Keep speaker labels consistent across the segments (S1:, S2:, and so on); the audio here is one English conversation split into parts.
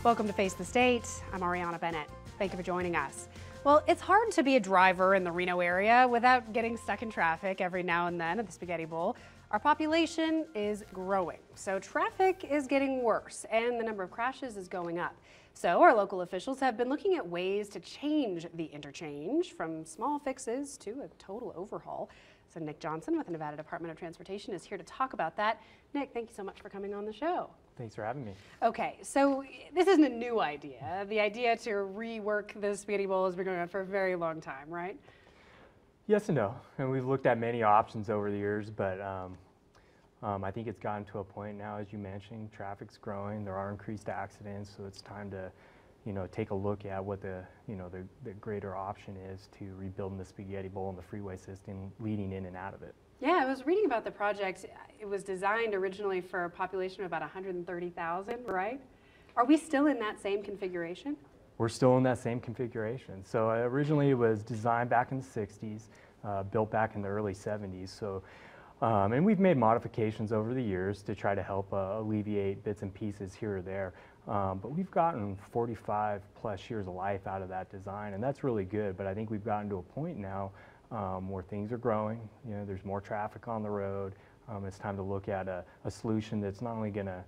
S1: Welcome to Face the State. I'm Ariana Bennett. Thank you for joining us. Well, it's hard to be a driver in the Reno area without getting stuck in traffic every now and then at the Spaghetti Bowl. Our population is growing, so traffic is getting worse and the number of crashes is going up. So our local officials have been looking at ways to change the interchange from small fixes to a total overhaul. So Nick Johnson with the Nevada Department of Transportation is here to talk about that. Nick, thank you so much for coming on the show.
S2: Thanks for having me.
S1: Okay, so this isn't a new idea. The idea to rework the Spaghetti Bowl has been going on for a very long time, right?
S2: Yes and no. And we've looked at many options over the years, but I think it's gotten to a point now, as you mentioned, traffic's growing, there are increased accidents, so it's time to, take a look at what the greater option is to rebuilding the Spaghetti Bowl and the freeway system leading in and out of it.
S1: Yeah, I was reading about the project. It was designed originally for a population of about 130,000, right? Are we still in that same configuration?
S2: We're still in that same configuration. So originally it was designed back in the 60s, built back in the early 70s. So, and we've made modifications over the years to try to help alleviate bits and pieces here or there. But we've gotten 45 plus years of life out of that design, and that's really good. But I think we've gotten to a point now where things are growing. There's more traffic on the road. It's time to look at a solution that's not only going to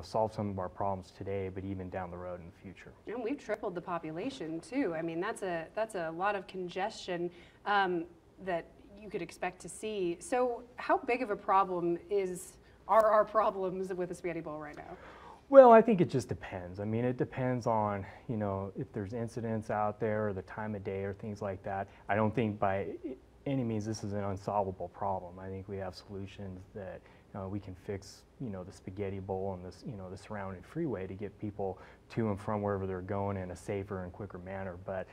S2: solve some of our problems today, but even down the road in the future.
S1: And we've tripled the population too. I mean, that's a lot of congestion that you could expect to see. So how big of a problem are our problems with the Spaghetti Bowl right now?
S2: Well, I think it just depends. I mean, it depends on, if there's incidents out there or the time of day or things like that. I don't think by any means this is an unsolvable problem. I think we have solutions that we can fix, the Spaghetti Bowl and this, the surrounding freeway to get people to and from wherever they're going in a safer and quicker manner. But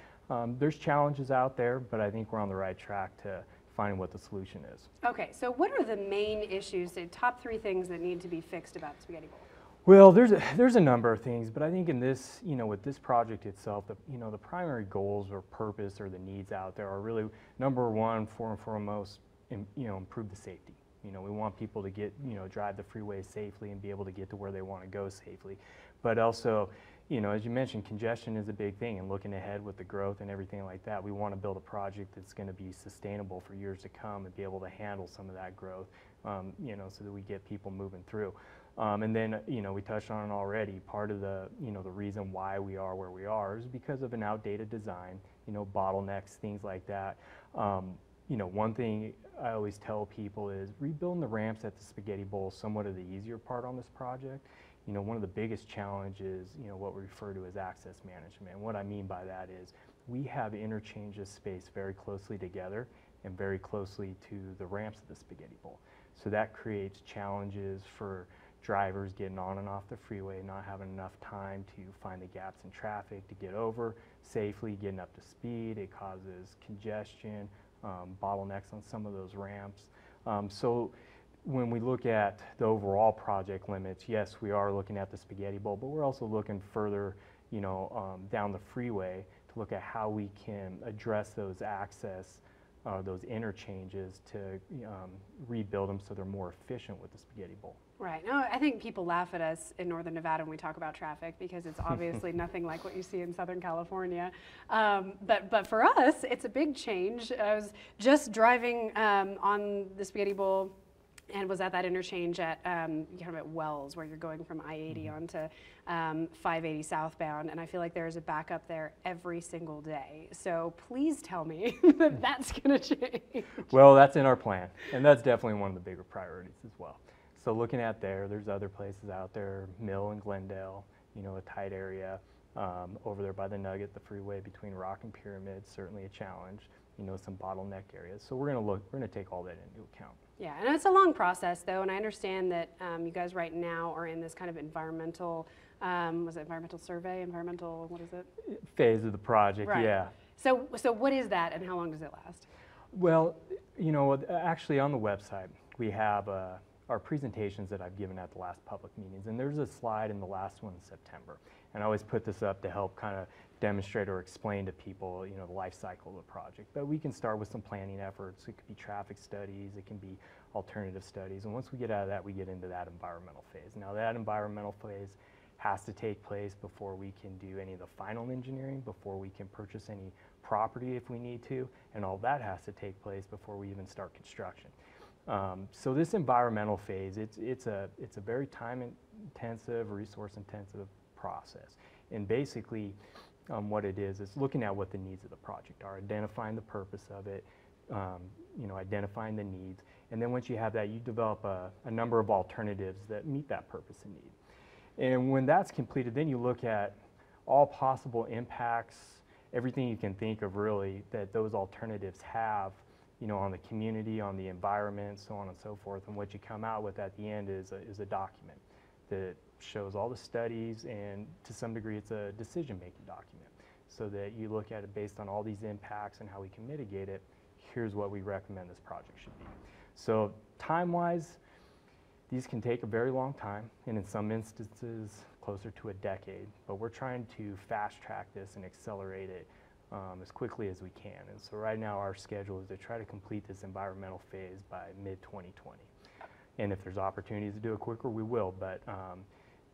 S2: there's challenges out there, but I think we're on the right track to finding what the solution is.
S1: Okay, so what are the main issues, the top 3 things that need to be fixed about the Spaghetti Bowl?
S2: Well, there's a number of things, but I think in this, with this project itself, the primary goals or purpose or the needs out there are really, number one, foremost, improve the safety. We want people to get, drive the freeway safely and be able to get to where they want to go safely. But also, as you mentioned, congestion is a big thing, and looking ahead with the growth and everything like that, we want to build a project that's going to be sustainable for years to come and be able to handle some of that growth, so that we get people moving through. And then, we touched on it already. Part of the, the reason why we are where we are is because of an outdated design, bottlenecks, things like that. One thing I always tell people is rebuilding the ramps at the Spaghetti Bowl is somewhat of the easier part on this project. One of the biggest challenges, what we refer to as access management. And what I mean by that is we have interchanges spaced very closely together and very closely to the ramps of the Spaghetti Bowl. So that creates challenges for drivers getting on and off the freeway, not having enough time to find the gaps in traffic to get over safely, getting up to speed. It causes congestion, bottlenecks on some of those ramps. So when we look at the overall project limits, yes, we are looking at the Spaghetti Bowl, but we're also looking further, down the freeway to look at how we can address those those interchanges to rebuild them so they're more efficient with the Spaghetti Bowl.
S1: Right. No, I think people laugh at us in Northern Nevada when we talk about traffic because it's obviously nothing like what you see in Southern California. But for us, it's a big change. I was just driving on the Spaghetti Bowl and was at that interchange at kind of at Wells, where you're going from I-80 onto 580 southbound, and I feel like there is a backup there every single day. So please tell me that that's going to change.
S2: Well, that's in our plan, and that's definitely one of the bigger priorities as well. So looking at there's other places out there, Mill and Glendale, a tight area. Over there by the Nugget, the freeway between Rock and Pyramid, certainly a challenge. Some bottleneck areas. So we're going to take all that into account.
S1: Yeah, and it's a long process though, and I understand that you guys right now are in this kind of environmental, was it environmental survey, what is it?
S2: Phase of the project,
S1: right.
S2: Yeah.
S1: So what is that and how long does it last?
S2: Well, actually on the website, we have our presentations that I've given at the last public meetings, and there's a slide in the last one in September. And I always put this up to help kind of demonstrate or explain to people, the life cycle of the project. But we can start with some planning efforts. It could be traffic studies, it can be alternative studies, and once we get out of that, we get into that environmental phase. Now that environmental phase has to take place before we can do any of the final engineering, before we can purchase any property if we need to, and all that has to take place before we even start construction. So this environmental phase, it's a very time-intensive, resource-intensive process. And basically, what it is looking at what the needs of the project are, identifying the purpose of it, identifying the needs, and then once you have that, you develop a number of alternatives that meet that purpose and need. And when that's completed, then you look at all possible impacts, everything you can think of really that those alternatives have, on the community, on the environment, so on and so forth. And what you come out with at the end is a document that shows all the studies, and to some degree it's a decision-making document, so that you look at it based on all these impacts and how we can mitigate it. Here's what we recommend this project should be. So time-wise, these can take a very long time, and in some instances closer to a decade, but we're trying to fast-track this and accelerate it as quickly as we can. And so right now our schedule is to try to complete this environmental phase by mid-2020. And if there's opportunities to do it quicker, we will, but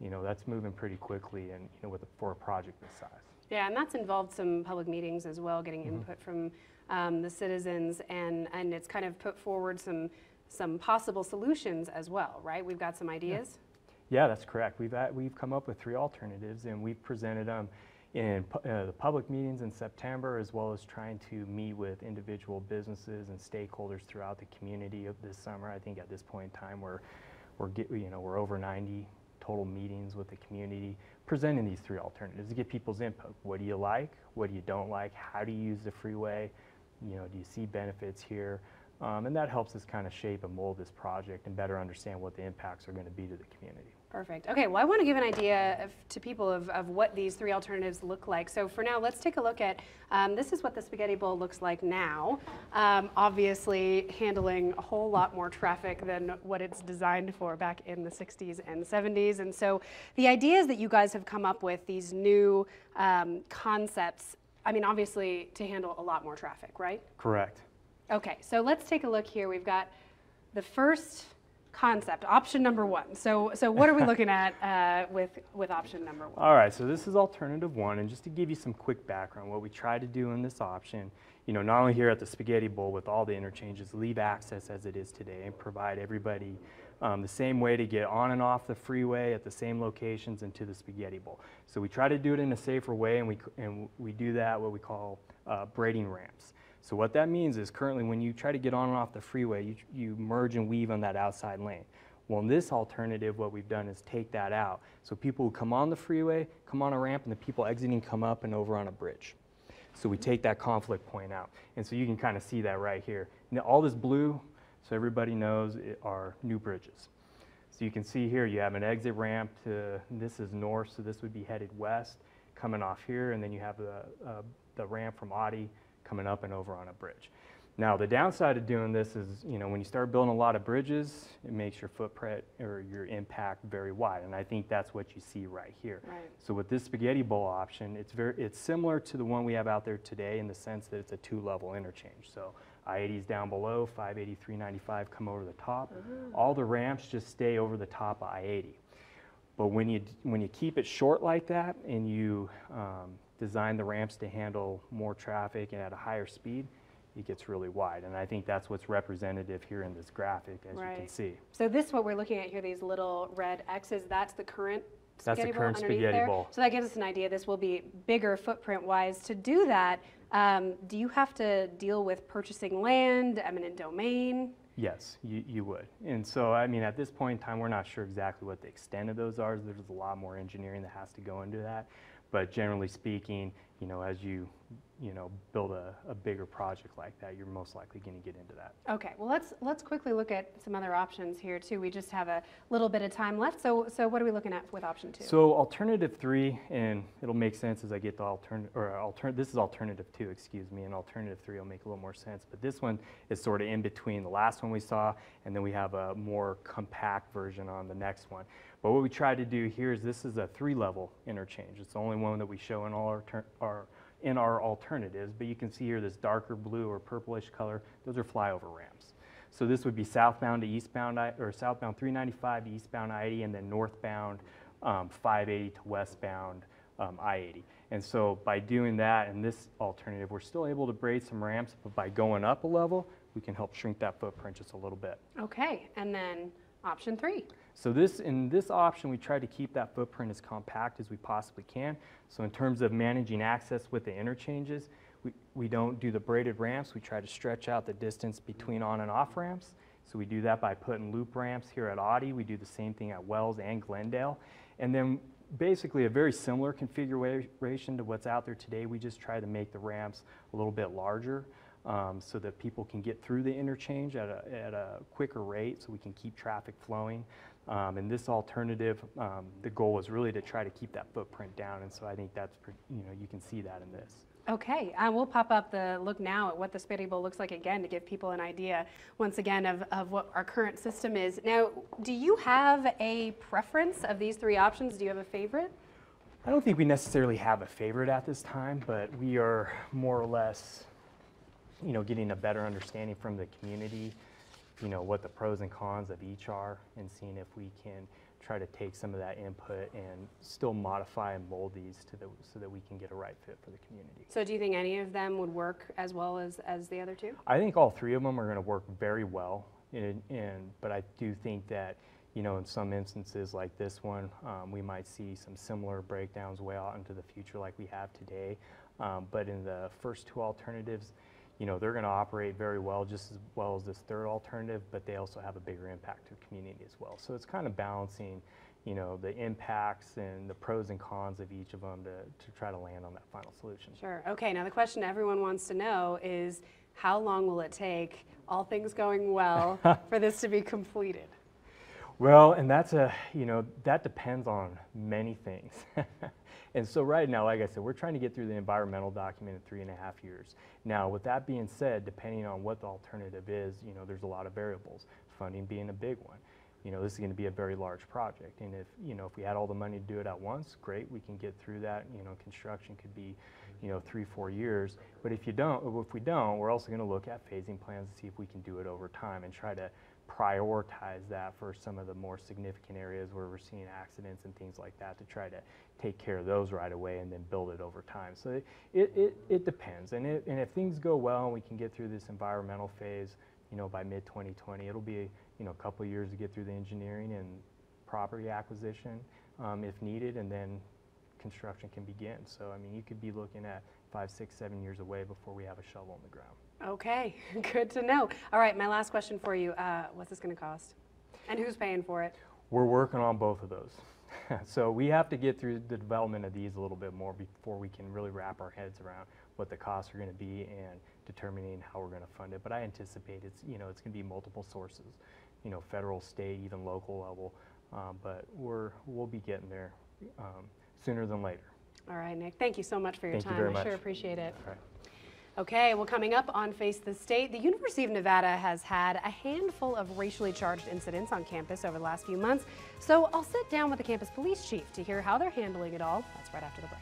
S2: that's moving pretty quickly, and for a project this size.
S1: Yeah, and that's involved some public meetings as well, getting input from the citizens, and it's kind of put forward some possible solutions as well, right? We've got some ideas.
S2: Yeah, that's correct. We've come up with 3 alternatives, and we've presented them in the public meetings in September, as well as trying to meet with individual businesses and stakeholders throughout the community of this summer. I think at this point in time we're over 90 total meetings with the community, presenting these 3 alternatives to get people's input. What do you like? What do you don't like? How do you use the freeway? Do you see benefits here? And that helps us kind of shape and mold this project and better understand what the impacts are going to be to the community.
S1: Perfect. Okay, well, I want to give an idea to people of what these 3 alternatives look like. So for now, let's take a look at, this is what the Spaghetti Bowl looks like now. Obviously handling a whole lot more traffic than what it's designed for back in the 60s and 70s. And so the ideas that you guys have come up with, these new concepts, I mean, obviously to handle a lot more traffic, right?
S2: Correct.
S1: Okay, so let's take a look here. We've got the first concept, option number 1. So what are we looking at with option number 1?
S2: All right, so this is alternative 1, and just to give you some quick background, what we try to do in this option, not only here at the Spaghetti Bowl with all the interchanges, leave access as it is today and provide everybody the same way to get on and off the freeway at the same locations and to the Spaghetti Bowl. So we try to do it in a safer way, and we do that what we call braiding ramps. So what that means is currently when you try to get on and off the freeway, you merge and weave on that outside lane. Well, in this alternative, what we've done is take that out. So people who come on the freeway, come on a ramp, and the people exiting come up and over on a bridge. So we take that conflict point out. And so you can kind of see that right here. Now, all this blue, so everybody knows, are new bridges. So you can see here you have an exit ramp this is north, so this would be headed west, coming off here, and then you have the ramp from Audi coming up and over on a bridge. Now the downside of doing this is, when you start building a lot of bridges, it makes your footprint or your impact very wide, and I think that's what you see right here.
S1: Right.
S2: So with this Spaghetti Bowl option, it's similar to the one we have out there today in the sense that it's a 2-level interchange. So I-80 is down below, 580, 395 come over the top. All the ramps just stay over the top of I-80. But when you keep it short like that and you design the ramps to handle more traffic and at a higher speed, it gets really wide. And I think that's what's representative here in this graphic, as you can see.
S1: So this, what we're looking at here, these little red X's, that's the current Spaghetti Bowl underneath
S2: Spaghetti
S1: there.
S2: Bowl.
S1: So that gives us an idea. This will be bigger footprint-wise. To do that, do you have to deal with purchasing land, eminent domain?
S2: Yes, you would. And so, I mean, at this point in time, we're not sure exactly what the extent of those are. There's a lot more engineering that has to go into that. But generally speaking, as you build a bigger project like that, you're most likely going to get into that.
S1: Okay, well let's quickly look at some other options here too. We just have a little bit of time left. So what are we looking at with option 2?
S2: So alternative 3, and it'll make sense as I get to this is alternative 2, excuse me, and alternative 3 will make a little more sense. But this one is sort of in between the last one we saw, and then we have a more compact version on the next one. But what we tried to do here is this is a 3-level interchange. It's the only one that we show in all our alternatives, but you can see here this darker blue or purplish color, those are flyover ramps. So this would be southbound to eastbound, or southbound 395 to eastbound I-80, and then northbound 580 to westbound I-80. And so by doing that in this alternative, we're still able to braid some ramps, but by going up a level, we can help shrink that footprint just a little bit.
S1: Okay, and then option 3.
S2: So in this option, we try to keep that footprint as compact as we possibly can. So in terms of managing access with the interchanges, we don't do the braided ramps. We try to stretch out the distance between on and off ramps. So we do that by putting loop ramps here at Audi. We do the same thing at Wells and Glendale. And then basically a very similar configuration to what's out there today. We just try to make the ramps a little bit larger so that people can get through the interchange at a quicker rate so we can keep traffic flowing. And this alternative, the goal is really to try to keep that footprint down. And so I think that's, you can see that in this.
S1: Okay, we'll pop up the look now at what the Spaghetti Bowl looks like again to give people an idea, once again, of what our current system is. Now, do you have a preference of these 3 options? Do you have a favorite?
S2: I don't think we necessarily have a favorite at this time, but we are more or less, getting a better understanding from the community, what the pros and cons of each are, and seeing if we can try to take some of that input and still modify and mold these so that we can get a right fit for the community.
S1: So do you think any of them would work as well as the other 2?
S2: I think all 3 of them are going to work very well, but I do think that, in some instances like this one, we might see some similar breakdowns way out into the future like we have today. But in the first 2 alternatives, they're going to operate very well, just as well as this 3rd alternative, but they also have a bigger impact to the community as well. So it's kind of balancing, the impacts and the pros and cons of each of them to try to land on that final solution.
S1: Sure. Okay, now the question everyone wants to know is, how long will it take, all things going well, for this to be completed?
S2: Well, and that's that depends on many things. And so right now, like I said, we're trying to get through the environmental document in 3.5 years. Now, with that being said, depending on what the alternative is, there's a lot of variables, funding being a big one. This is going to be a very large project. And if we had all the money to do it at once, great, we can get through that. Construction could be, 3-4 years. But if we don't, we're also going to look at phasing plans to see if we can do it over time and try to prioritize that for some of the more significant areas where we're seeing accidents and things like that, to try to take care of those right away and then build it over time. So it depends. And if things go well and we can get through this environmental phase, by mid-2020, it'll be a couple of years to get through the engineering and property acquisition if needed, and then construction can begin. So I mean, you could be looking at 5, 6, 7 years away before we have a shovel on the ground.
S1: Okay, good to know. All right, my last question for you, what's this going to cost? And who's paying for it?
S2: We're working on both of those. So we have to get through the development of these a little bit more before we can really wrap our heads around what the costs are going to be and determining how we're going to fund it. But I anticipate it's going to be multiple sources, federal, state, even local level. But we'll be getting there sooner than later.
S1: All right, Nick, thank you so much for your time.
S2: Thank you very much.
S1: I sure appreciate it.
S2: All right.
S1: Okay, well, coming up on Face the State, the University of Nevada has had a handful of racially charged incidents on campus over the last few months. So I'll sit down with the campus police chief to hear how they're handling it all. That's right after the break.